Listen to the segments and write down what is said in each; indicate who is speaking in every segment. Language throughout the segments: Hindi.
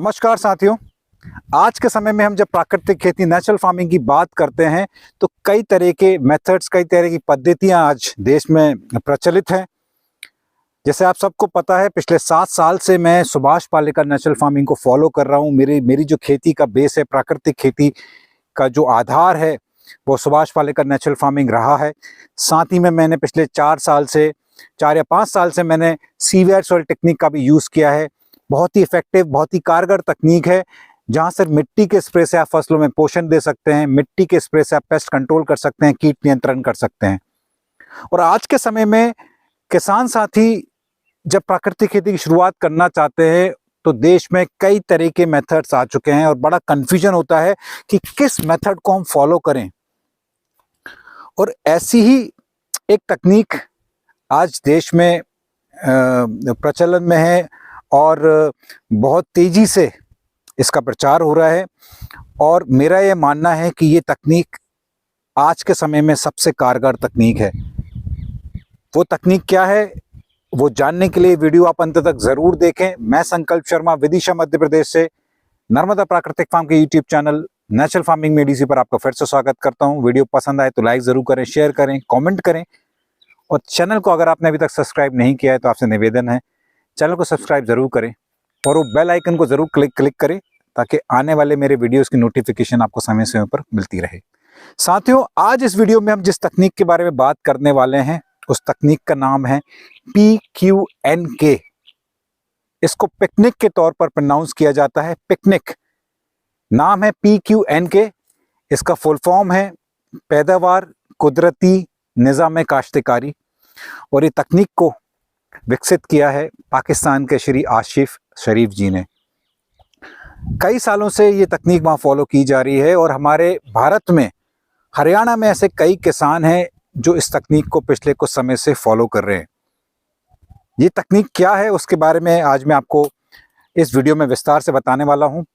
Speaker 1: नमस्कार साथियों। आज के समय में हम जब प्राकृतिक खेती नेचुरल फार्मिंग की बात करते हैं तो कई तरह के मेथड्स, कई तरह की पद्धतियां आज देश में प्रचलित हैं। जैसे आप सबको पता है, पिछले 7 साल से मैं सुभाष पालेकर नेचुरल फार्मिंग को फॉलो कर रहा हूं। मेरी जो खेती का बेस है, प्राकृतिक खेती का जो आधार है वो सुभाष पालेकर नेचुरल फार्मिंग रहा है। साथ ही में मैंने पिछले 4 या 5 साल से मैंने सीवियर सॉइल टेक्निक का भी यूज़ किया है। बहुत ही इफेक्टिव, बहुत ही कारगर तकनीक है, जहां सिर्फ मिट्टी के स्प्रे से आप फसलों में पोषण दे सकते हैं, मिट्टी के स्प्रे से आप पेस्ट कंट्रोल कर सकते हैं, कीट नियंत्रण कर सकते हैं। और आज के समय में किसान साथी जब प्राकृतिक खेती की शुरुआत करना चाहते हैं तो देश में कई तरह के मेथड्स आ चुके हैं और बड़ा कंफ्यूजन होता है कि किस मेथड को हम फॉलो करें। और ऐसी ही एक तकनीक आज देश में प्रचलन में है और बहुत तेजी से इसका प्रचार हो रहा है। और मेरा ये मानना है कि ये तकनीक आज के समय में सबसे कारगर तकनीक है। वो तकनीक क्या है, वो जानने के लिए वीडियो आप अंत तक जरूर देखें। मैं संकल्प शर्मा विदिशा मध्य प्रदेश से नर्मदा प्राकृतिक फार्म के यूट्यूब चैनल नेचुरल फार्मिंग में डीसी पर आपका फिर से स्वागत करता हूं। वीडियो पसंद आए तो लाइक जरूर करें, शेयर करें, कमेंट करें और चैनल को अगर आपने अभी तक सब्सक्राइब नहीं किया है तो आपसे निवेदन है चैनल को सब्सक्राइब जरूर करें और वो बेल आइकन को जरूर क्लिक करें ताकि आने वाले मेरे वीडियोस की नोटिफिकेशन आपको समय समय पर मिलती रहे। साथियों, आज इस वीडियो में हम जिस तकनीक के बारे में बात करने वाले हैं उस तकनीक का नाम है PQNK। इसको पिकनिक के तौर पर प्रोनाउंस किया जाता है। पिकनिक नाम है PQNK। इसका फुल फॉर्म है पैदावार कुदरती निज़ाम काश्तकारी। और ये तकनीक को विकसित किया है पाकिस्तान के श्री आसिफ शरीफ जी ने। कई सालों से ये तकनीक वहाँ फॉलो की जा रही है और हमारे भारत में हरियाणा में ऐसे कई किसान हैं जो इस तकनीक को पिछले कुछ समय से फॉलो कर रहे हैं। ये तकनीक क्या है उसके बारे में आज मैं आपको इस वीडियो में विस्तार से बताने वाला हूँ।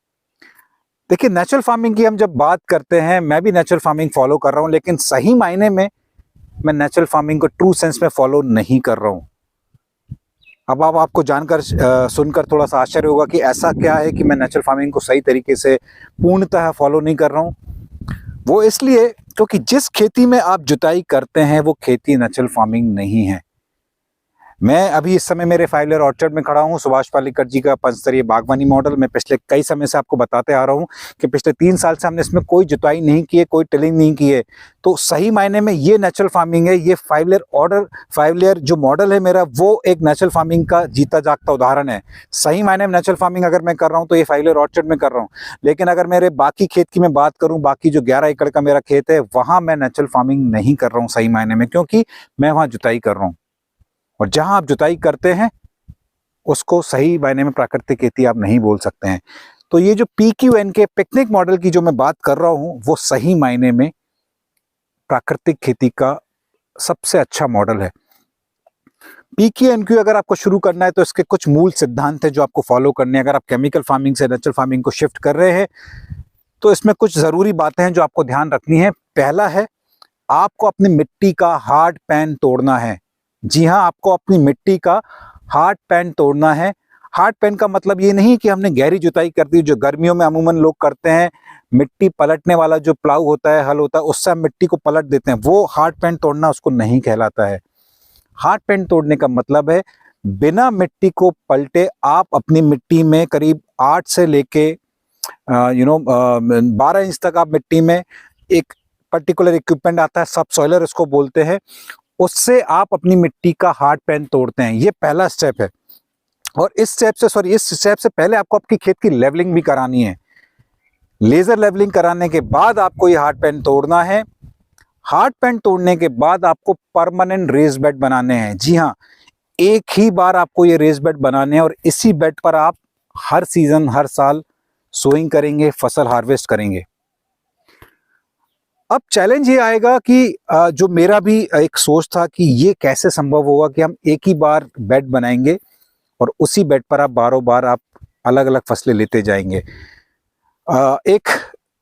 Speaker 1: देखिए, नेचुरल फार्मिंग की हम जब बात करते हैं, मैं भी नेचुरल फार्मिंग फॉलो कर रहा हूँ, लेकिन सही मायने में मैं नेचुरल फार्मिंग को ट्रू सेंस में फॉलो नहीं कर रहा हूँ। अब आपको जानकर सुनकर थोड़ा सा आश्चर्य होगा कि ऐसा क्या है कि मैं नेचुरल फार्मिंग को सही तरीके से पूर्णतः फॉलो नहीं कर रहा हूँ। वो इसलिए क्योंकि जिस खेती में आप जुताई करते हैं वो खेती नेचुरल फार्मिंग नहीं है। मैं अभी इस समय मेरे 5 लेयर ऑर्चर्ड में खड़ा हूँ। सुभाष पालेकर जी का 5 स्तरीय बागवानी मॉडल मैं पिछले कई समय से आपको बताते आ रहा हूँ कि पिछले 3 साल से हमने इसमें कोई जुताई नहीं की है, कोई टिलिंग नहीं की है। तो सही मायने में ये नेचुरल फार्मिंग है। ये 5 लेयर जो मॉडल है मेरा, वो एक नेचुरल फार्मिंग का जीता जागता उदाहरण है। सही मायने में नेचुरल फार्मिंग अगर मैं कर रहा हूँ तो ये 5 लेयर ऑर्चर्ड में कर रहा हूँ। लेकिन अगर मेरे बाकी खेत की मैं बात करूँ, बाकी जो 11 एकड़ का मेरा खेत है, वहाँ मैं नेचुरल फार्मिंग नहीं कर रहा हूँ सही मायने में, क्योंकि मैं वहाँ जुताई कर रहा हूँ। और जहां आप जुताई करते हैं उसको सही मायने में प्राकृतिक खेती आप नहीं बोल सकते हैं। तो ये जो PQNK पिकनिक मॉडल की जो मैं बात कर रहा हूं वो सही मायने में प्राकृतिक खेती का सबसे अच्छा मॉडल है। PQNK अगर आपको शुरू करना है तो इसके कुछ मूल सिद्धांत है जो आपको फॉलो करने हैं। अगर आप केमिकल फार्मिंग से नेचुरल फार्मिंग को शिफ्ट कर रहे हैं तो इसमें कुछ जरूरी बातें हैं जो आपको ध्यान रखनी है। पहला है, आपको अपनी मिट्टी का हार्ड पैन तोड़ना है। जी हाँ, आपको अपनी मिट्टी का हार्ड पैन तोड़ना है। हार्ड पैन का मतलब ये नहीं कि हमने गहरी जुताई कर दी, जो गर्मियों में अमूमन लोग करते हैं, मिट्टी पलटने वाला जो प्लाऊ होता है, हल होता है, उससे हम मिट्टी को पलट देते हैं। वो हार्ड पैन तोड़ना उसको नहीं कहलाता है। हार्ड पैन तोड़ने का मतलब है बिना मिट्टी को पलटे आप अपनी मिट्टी में करीब 8 से लेके 12 इंच तक आप मिट्टी में एक पर्टिकुलर इक्विपमेंट आता है, सब सॉइलर इसको बोलते हैं, उससे आप अपनी मिट्टी का हार्ड पैन तोड़ते हैं। ये पहला स्टेप है। और इस स्टेप से पहले आपको आपकी खेत की लेवलिंग भी करानी है। लेजर लेवलिंग कराने के बाद आपको ये हार्ड पैन तोड़ना है। हार्ड पैन तोड़ने के बाद आपको परमानेंट रेस बेड बनाने हैं। जी हाँ, एक ही बार आपको ये रेस बेड बनाने हैं और इसी बेड पर आप हर सीजन, हर साल सोइंग करेंगे, फसल हार्वेस्ट करेंगे। अब चैलेंज ये आएगा कि जो मेरा भी एक सोच था कि ये कैसे संभव होगा कि हम एक ही बार बेड बनाएंगे और उसी बेड पर आप बारों बार आप अलग अलग फसलें लेते जाएंगे। एक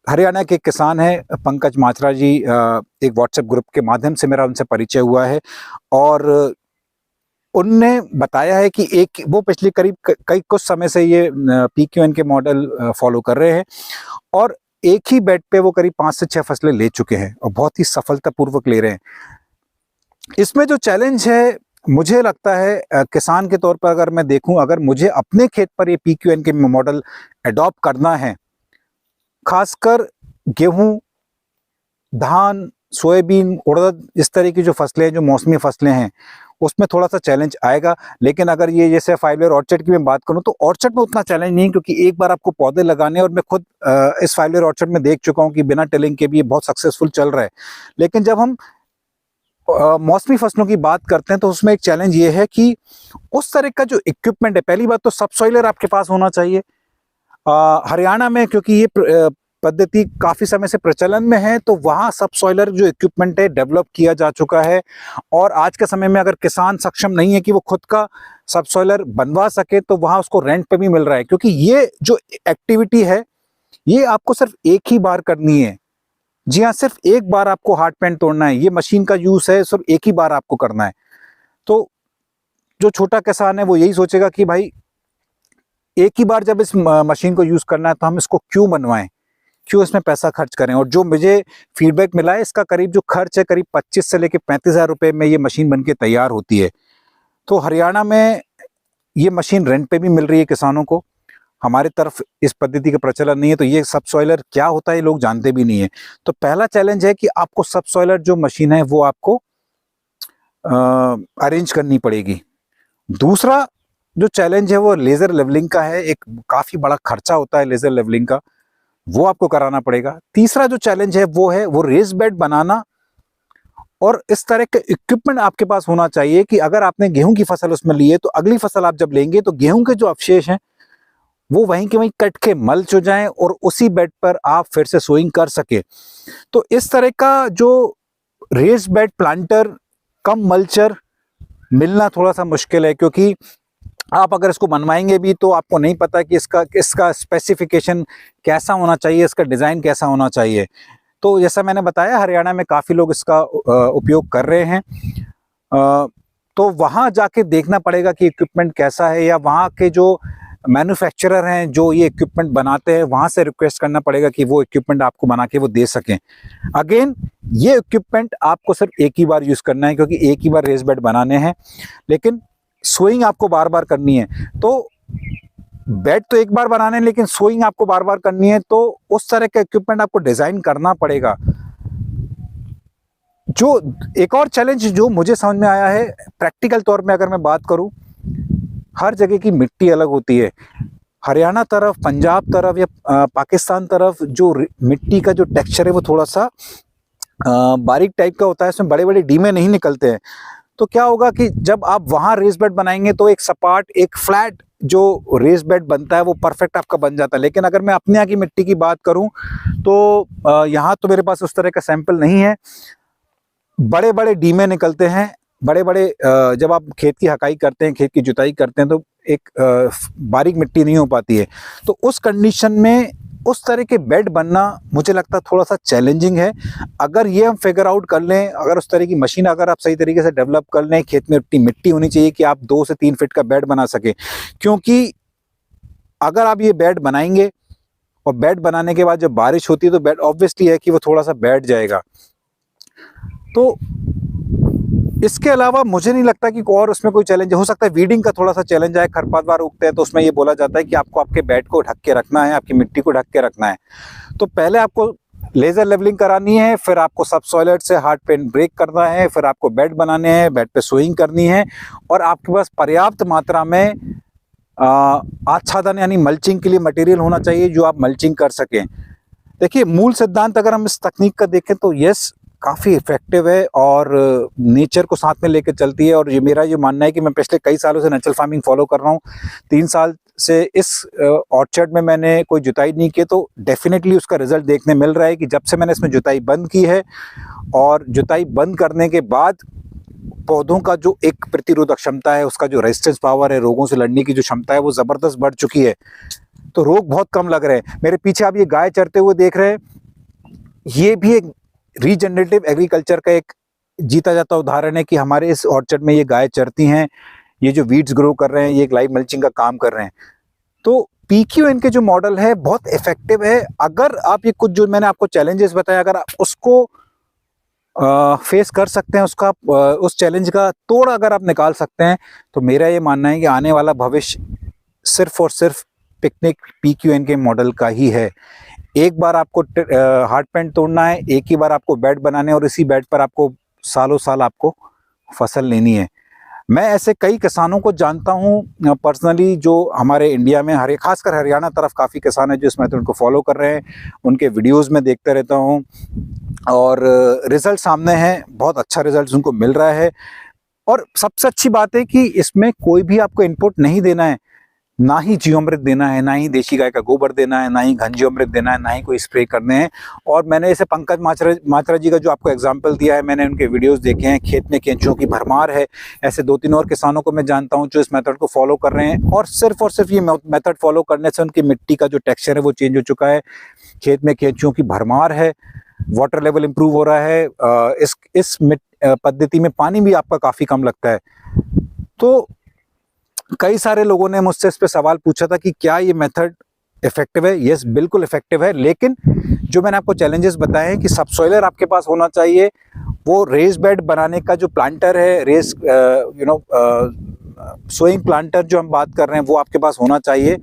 Speaker 1: हरियाणा के किसान हैं पंकज माचरा जी, एक व्हाट्सएप ग्रुप के माध्यम से मेरा उनसे परिचय हुआ है और उनने बताया है कि एक वो पिछले करीब कई कुछ समय से ये PQN के मॉडल फॉलो कर रहे हैं और एक ही बेड पे वो करीब 5 से 6 फसलें ले चुके हैं और बहुत ही सफलतापूर्वक ले रहे हैं। इसमें जो चैलेंज है मुझे लगता है किसान के तौर पर अगर मैं देखूं, अगर मुझे अपने खेत पर ये PQN के मॉडल अडॉप्ट करना है, खासकर गेहूं, धान, सोयाबीन, उड़द, इस तरह की जो फसलें जो मौसमी फसलें हैं उसमें थोड़ा सा चैलेंज आएगा। लेकिन अगर ये जैसे 5 ईयर ऑर्चर्ड की मैं बात करूं तो ऑर्चर्ड में उतना चैलेंज नहीं, क्योंकि एक बार आपको पौधे लगाने और मैं खुद इस 5 ईयर ऑर्चर्ड में देख चुका हूं कि बिना टिलिंग के भी ये बहुत सक्सेसफुल चल रहा है। लेकिन जब हम मौसमी फसलों की बात करते हैं तो उसमें एक चैलेंज ये है कि उस तरह का जो इक्विपमेंट है, पहली बात तो सबसॉइलर आपके पास होना चाहिए। हरियाणा में क्योंकि ये पद्धति काफी समय से प्रचलन में है तो वहां सबसॉइलर जो इक्विपमेंट है डेवलप किया जा चुका है और आज के समय में अगर किसान सक्षम नहीं है कि वो खुद का सबसॉइलर बनवा सके तो वहां उसको रेंट पे भी मिल रहा है, क्योंकि ये जो एक्टिविटी है ये आपको सिर्फ एक ही बार करनी है। जी हाँ, सिर्फ एक बार आपको हार्ड पैंट तोड़ना है, ये मशीन का यूज है, सिर्फ एक ही बार आपको करना है। तो जो छोटा किसान है वो यही सोचेगा कि भाई एक ही बार जब इस मशीन को यूज करना है तो हम इसको क्यों बनवाएं, क्यों इसमें पैसा खर्च करें। और जो मुझे फीडबैक मिला है इसका करीब जो खर्च है करीब 25 से लेकर 35,000 रुपए में ये मशीन बनके तैयार होती है। तो हरियाणा में ये मशीन रेंट पे भी मिल रही है किसानों को। हमारे तरफ इस पद्धति का प्रचलन नहीं है, तो ये सबसॉइलर क्या होता है लोग जानते भी नहीं है। तो पहला चैलेंज है कि आपको सबसॉइलर जो मशीन है वो आपको अरेंज करनी पड़ेगी। दूसरा जो चैलेंज है वो लेजर लेवलिंग का है, एक काफी बड़ा खर्चा होता है लेजर लेवलिंग का, वो आपको कराना पड़ेगा। तीसरा जो चैलेंज है वो रेस बेड बनाना और इस तरह के इक्विपमेंट आपके पास होना चाहिए कि अगर आपने गेहूं की फसल उसमें ली है तो अगली फसल आप जब लेंगे तो गेहूं के जो अवशेष हैं वो वहीं के वहीं कट के मल्च हो जाएं और उसी बेड पर आप फिर से सोइंग कर सके। तो इस तरह का जो रेस बेड प्लांटर कम मल्चर मिलना थोड़ा सा मुश्किल है, क्योंकि आप अगर इसको बनवाएंगे भी तो आपको नहीं पता कि इसका स्पेसिफिकेशन कैसा होना चाहिए, इसका डिज़ाइन कैसा होना चाहिए। तो जैसा मैंने बताया हरियाणा में काफ़ी लोग इसका उपयोग कर रहे हैं। तो वहाँ जाके देखना पड़ेगा कि इक्विपमेंट कैसा है, या वहाँ के जो मैन्युफैक्चरर हैं जो ये इक्विपमेंट बनाते हैं वहाँ से रिक्वेस्ट करना पड़ेगा कि वो इक्विपमेंट आपको बना के वो दे सकें। अगेन ये इक्विपमेंट आपको सिर्फ एक ही बार यूज़ करना है, क्योंकि एक ही बार रेस बेड बनाने हैं, लेकिन सोइंग आपको बार बार करनी है। तो बेड तो एक बार बनाने हैं लेकिन सोइंग आपको बार बार करनी है, तो उस तरह का इक्विपमेंट आपको डिजाइन करना पड़ेगा। जो एक और चैलेंज जो मुझे समझ में आया है प्रैक्टिकल तौर में, अगर मैं बात करूं, हर जगह की मिट्टी अलग होती है। हरियाणा तरफ, पंजाब तरफ या पाकिस्तान तरफ जो मिट्टी का जो टेक्सचर है वो थोड़ा सा बारीक टाइप का होता है, इसमें बड़े बड़े डीमे नहीं निकलते हैं। तो क्या होगा कि जब आप वहाँ रेस बेड बनाएंगे तो एक सपाट, एक फ्लैट जो रेस बेड बनता है वो परफेक्ट आपका बन जाता है। लेकिन अगर मैं अपने यहाँ की मिट्टी की बात करूँ तो यहाँ तो मेरे पास उस तरह का सैंपल नहीं है, बड़े बड़े डीमे निकलते हैं, बड़े बड़े जब आप खेत की हकाई करते हैं, खेत की जुताई करते हैं तो एक बारीक मिट्टी नहीं हो पाती है। तो उस कंडीशन में उस तरह के बेड बनना मुझे लगता है थोड़ा सा चैलेंजिंग है। अगर ये हम फिगर आउट कर लें, अगर उस तरह की मशीन अगर आप सही तरीके से डेवलप कर लें, खेत में इतनी मिट्टी होनी चाहिए कि आप 2 से 3 फीट का बेड बना सकें। क्योंकि अगर आप ये बेड बनाएंगे और बेड बनाने के बाद जब बारिश होती है तो बेड ऑब्वियसली है कि वो थोड़ा सा बैठ जाएगा। तो इसके अलावा मुझे नहीं लगता कि और उसमें कोई चैलेंज हो सकता है। वीडिंग का थोड़ा सा चैलेंज है, खरपतवार उगते हैं तो उसमें ये बोला जाता है कि आपको आपके बेड को ढक के रखना है, आपकी मिट्टी को ढक के रखना है। तो पहले आपको लेजर लेवलिंग करानी है, फिर आपको सबसॉइलर से हार्ड पेंट ब्रेक करना है, फिर आपको बेड बनाने हैं, बेड पे सोइंग करनी है और आपके पास पर्याप्त मात्रा में आच्छादन यानी मल्चिंग के लिए मटेरियल होना चाहिए जो आप मल्चिंग कर सकें। देखिए, मूल सिद्धांत अगर हम इस तकनीक का देखें तो यस काफ़ी इफेक्टिव है और नेचर को साथ में लेकर चलती है। और ये मेरा ये मानना है कि मैं पिछले कई सालों से नेचुरल फार्मिंग फॉलो कर रहा हूँ। 3 साल से इस ऑर्चर्ड में मैंने कोई जुताई नहीं की, तो डेफिनेटली उसका रिजल्ट देखने मिल रहा है कि जब से मैंने इसमें जुताई बंद की है और जुताई बंद करने के बाद पौधों का जो एक प्रतिरोधक क्षमता है, उसका जो रेजिस्टेंस पावर है, रोगों से लड़ने की जो क्षमता है वो ज़बरदस्त बढ़ चुकी है। तो रोग बहुत कम लग रहे हैं। मेरे पीछे आप ये गाय चरते हुए देख रहे हैं, ये भी एक रीजनरेटिव एग्रीकल्चर का एक जीता जाता उदाहरण है कि हमारे इस ऑर्चर्ड में ये गाय चरती हैं। ये जो वीड्स ग्रो कर रहे हैं ये एक लाइव मल्चिंग का काम कर रहे हैं। तो PQN के जो मॉडल है बहुत इफेक्टिव है। अगर आप ये कुछ जो मैंने आपको चैलेंजेस बताया, अगर आप उसको फेस कर सकते हैं, उसका उस चैलेंज का तोड़ अगर आप निकाल सकते हैं, तो मेरा ये मानना है कि आने वाला भविष्य सिर्फ और सिर्फ पिकनिक PQN के मॉडल का ही है। एक बार आपको हार्ड पैंट तोड़ना है, एक ही बार आपको बेड बनाने और इसी बेड पर आपको सालों साल आपको फसल लेनी है। मैं ऐसे कई किसानों को जानता हूँ पर्सनली, जो हमारे इंडिया में खासकर हरियाणा तरफ काफ़ी किसान हैं जो इस मेथड को फॉलो कर रहे हैं। उनके वीडियोस में देखते रहता हूँ और रिजल्ट सामने हैं, बहुत अच्छा रिजल्ट उनको मिल रहा है। और सबसे अच्छी बात है कि इसमें कोई भी आपको इनपुट नहीं देना है, ना ही जीवामृत देना है, ना ही देशी गाय का गोबर देना है, ना ही घन जीवामृत देना है, ना ही कोई स्प्रे करने हैं। और मैंने इसे पंकज मात्रा जी का जो आपको एग्जांपल दिया है, मैंने उनके वीडियोस देखे हैं, खेत में केंचुओं की भरमार है। ऐसे 2-3 और किसानों को मैं जानता हूं जो इस मेथड को फॉलो कर रहे हैं और सिर्फ ये मेथड फॉलो करने से उनकी मिट्टी का जो टेक्सचर है वो चेंज हो चुका है। खेत में केंचुओं की भरमार है, वाटर लेवल इंप्रूव हो रहा है, इस पद्धति में पानी भी आपका काफ़ी कम लगता है। तो कई सारे लोगों ने मुझसे इस पे सवाल पूछा था कि क्या ये मेथड इफेक्टिव है। यस, बिल्कुल इफेक्टिव है, लेकिन जो मैंने आपको चैलेंजेस बताए हैं कि सबसॉइलर आपके पास होना चाहिए, वो रेस बेड बनाने का जो प्लांटर है, रेस सोइंग प्लांटर जो हम बात कर रहे हैं वो आपके पास होना चाहिए।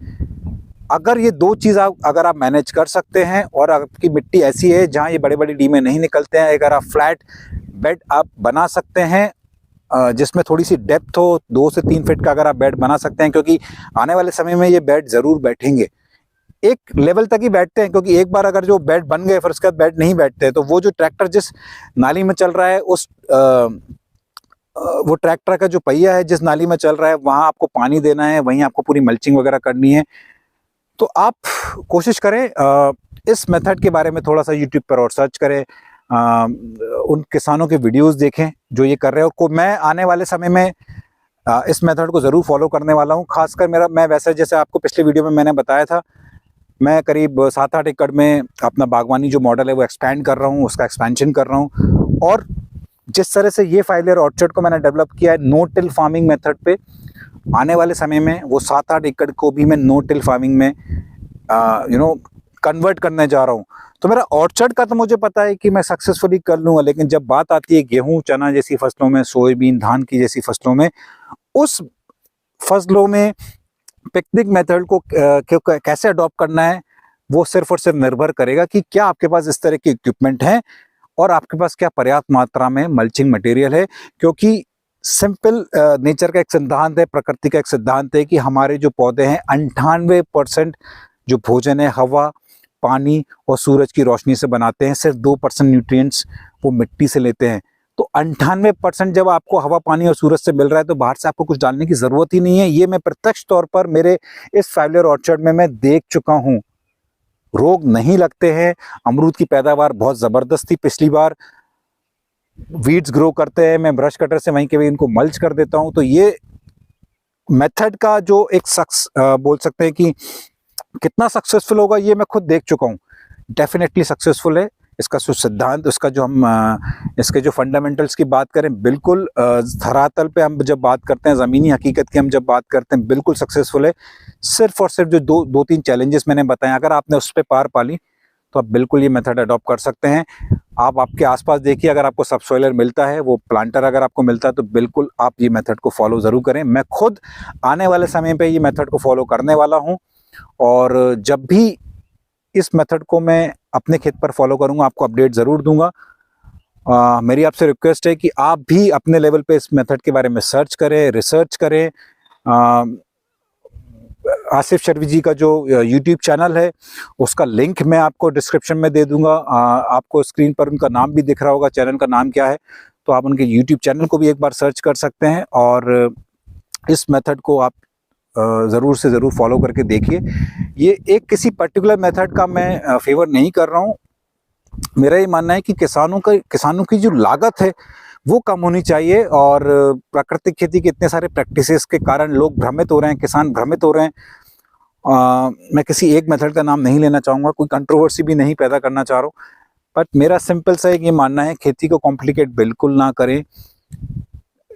Speaker 1: अगर ये 2 चीज़ अगर आप मैनेज कर सकते हैं और आपकी मिट्टी ऐसी है जहाँ ये बड़े बड़े डी में नहीं निकलते हैं, अगर आप फ्लैट बेड आप बना सकते हैं जिसमें थोड़ी सी डेप्थ हो, 2 से 3 फीट का अगर आप बेड बना सकते हैं, क्योंकि आने वाले समय में ये बेड ज़रूर बैठेंगे। एक लेवल तक ही बैठते हैं, क्योंकि एक बार अगर जो बेड बन गए फिर उसके बाद बेड नहीं बैठते हैं, तो वो जो ट्रैक्टर जिस नाली में चल रहा है वो ट्रैक्टर का जो पहिया है जिस नाली में चल रहा है वहाँ आपको पानी देना है, वहीं आपको पूरी मल्चिंग वगैरह करनी है। तो आप कोशिश करें इस मेथड के बारे में थोड़ा सा यूट्यूब पर और सर्च करें, उन किसानों के वीडियोस देखें जो ये कर रहे हैं। और मैं आने वाले समय में इस मेथड को ज़रूर फॉलो करने वाला हूँ। खासकर मैं वैसे जैसे आपको पिछले वीडियो में मैंने बताया था, मैं करीब 7-8 एकड़ में अपना बागवानी जो मॉडल है वो एक्सपैंड कर रहा हूँ, उसका एक्सपेंशन कर रहा हूँ। और जिस तरह से ये 5 लेयर ऑर्चर्ड को मैंने डेवलप किया है नो टिल फार्मिंग मेथड पे, आने वाले समय में वो 7-8 एकड़ को भी मैं नो टिल फार्मिंग में कन्वर्ट करने जा रहा हूँ। तो मेरा ऑर्चर्ड का तो मुझे पता है कि मैं सक्सेसफुली कर लूँगा, लेकिन जब बात आती है गेहूँ चना जैसी फसलों में, सोयाबीन धान की जैसी फसलों में, उस फसलों में पिकनिक मेथड को कैसे अडॉप्ट करना है वो सिर्फ और सिर्फ निर्भर करेगा कि क्या आपके पास इस तरह के इक्विपमेंट हैं और आपके पास क्या पर्याप्त मात्रा में मल्चिंग मटेरियल है। क्योंकि सिंपल नेचर का एक सिद्धांत है, प्रकृति का एक सिद्धांत है कि हमारे जो पौधे हैं 98% जो भोजन है हवा, पानी और सूरज की रोशनी से बनाते हैं, सिर्फ 2% न्यूट्रिएंट्स वो मिट्टी से लेते हैं। तो 98% जब आपको हवा, पानी और सूरज से मिल रहा है तो बाहर से आपको कुछ डालने की ज़रूरत ही नहीं है। ये मैं प्रत्यक्ष तौर पर मेरे इस 5 लेयर ऑर्चर्ड में मैं देख चुका हूँ। रोग नहीं लगते हैं, अमरूद की पैदावार बहुत ज़बरदस्त थी पिछली बार। वीड्स ग्रो करते हैं, मैं ब्रश कटर से वहीं के वहीं इनको मल्च कर देता हूँ। तो ये मेथड का जो एक बोल सकते हैं कि कितना सक्सेसफुल होगा ये मैं खुद देख चुका हूँ। डेफिनेटली सक्सेसफुल है। इसका जो सिद्धांत, उसका जो हम इसके जो फंडामेंटल्स की बात करें, बिल्कुल धरातल पे हम जब बात करते हैं, ज़मीनी हकीकत की हम जब बात करते हैं, बिल्कुल सक्सेसफुल है। सिर्फ और सिर्फ जो 2-3 चैलेंजेस मैंने बताए, अगर आपने उस पर पार पाली तो आप बिल्कुल ये मेथड अडॉप्ट कर सकते हैं। आप आपके आसपास देखिए, अगर आपको सबसॉइलर मिलता है, वो प्लांटर अगर आपको मिलता है, तो बिल्कुल आप ये मेथड को फॉलो ज़रूर करें। मैं खुद आने वाले समय पे ये मेथड को फॉलो करने वाला हूँ और जब भी इस मेथड को मैं अपने खेत पर फॉलो करूँगा आपको अपडेट ज़रूर दूंगा। मेरी आपसे रिक्वेस्ट है कि आप भी अपने लेवल पे इस मेथड के बारे में सर्च करें, रिसर्च करें। आसिफ शर्वी जी का जो यूट्यूब चैनल है उसका लिंक मैं आपको डिस्क्रिप्शन में दे दूंगा। आपको स्क्रीन पर उनका नाम भी दिख रहा होगा, चैनल का नाम क्या है, तो आप उनके यूट्यूब चैनल को भी एक बार सर्च कर सकते हैं और इस मेथड को आप ज़रूर से ज़रूर फॉलो करके देखिए। ये एक किसी पर्टिकुलर मेथड का मैं फेवर नहीं कर रहा हूँ। मेरा ये मानना है कि किसानों की जो लागत है वो कम होनी चाहिए और प्राकृतिक खेती के इतने सारे प्रैक्टिसेस के कारण लोग भ्रमित हो रहे हैं, किसान भ्रमित हो रहे हैं। मैं किसी एक मेथड का नाम नहीं लेना चाहूँगा, कोई कंट्रोवर्सी भी नहीं पैदा करना चाह रहा हूँ, बट मेरा सिंपल सा एक ये मानना है, खेती को कॉम्प्लिकेट बिल्कुल ना करें।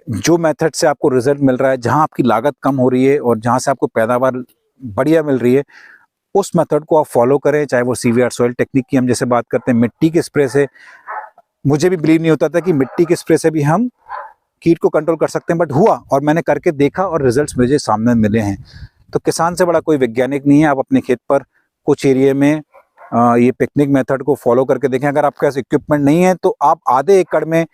Speaker 1: जो मेथड से आपको रिजल्ट मिल रहा है, जहां आपकी लागत कम हो रही है और जहां से आपको पैदावार बढ़िया मिल रही है, उस मेथड को आप फॉलो करें। चाहे वो सीवीआर सॉइल टेक्निक की हम जैसे बात करते हैं, मिट्टी के स्प्रे से, मुझे भी बिलीव नहीं होता था कि मिट्टी के स्प्रे से भी हम कीट को कंट्रोल कर सकते हैं, बट हुआ और मैंने करके देखा और रिजल्ट्स मुझे सामने मिले हैं। तो किसान से बड़ा कोई वैज्ञानिक नहीं है। आप अपने खेत पर कुछ एरिया में ये पिकनिक मेथड को फॉलो करके देखें। अगर आपके पास इक्विपमेंट नहीं है तो आप आधे एकड़ में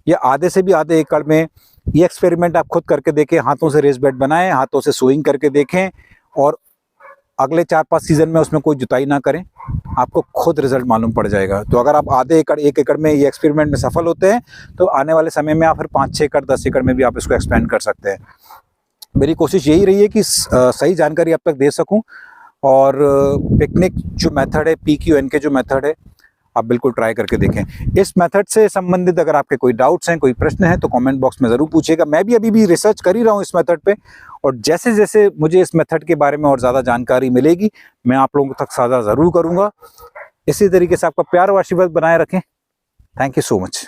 Speaker 1: या आधे से भी आधे एकड़ में ये एक्सपेरिमेंट आप खुद करके देखें। हाथों से रेस बेड बनाएं, हाथों से सोइंग करके देखें और अगले 4-5 सीजन में उसमें कोई जुताई ना करें, आपको खुद रिजल्ट मालूम पड़ जाएगा। तो अगर आप आधे एकड़ 1 एकड़ में ये एक्सपेरिमेंट में सफल होते हैं तो आने वाले समय में आप फिर 5-6 एकड़ 10 एकड़ में भी आप इसको एक्सपेंड कर सकते हैं। मेरी कोशिश यही रही है कि सही जानकारी आप तक दे सकूं और पिकनिक जो मेथड है, PQN जो मेथड है, आप बिल्कुल ट्राई करके देखें। इस मेथड से संबंधित अगर आपके कोई डाउट्स हैं, कोई प्रश्न है तो कमेंट बॉक्स में ज़रूर पूछिएगा। मैं भी अभी भी रिसर्च कर ही रहा हूँ इस मेथड पे और जैसे जैसे मुझे इस मेथड के बारे में और ज़्यादा जानकारी मिलेगी मैं आप लोगों तक साझा ज़रूर करूँगा। इसी तरीके से आपका प्यार और आशीर्वाद बनाए रखें। Thank you so much.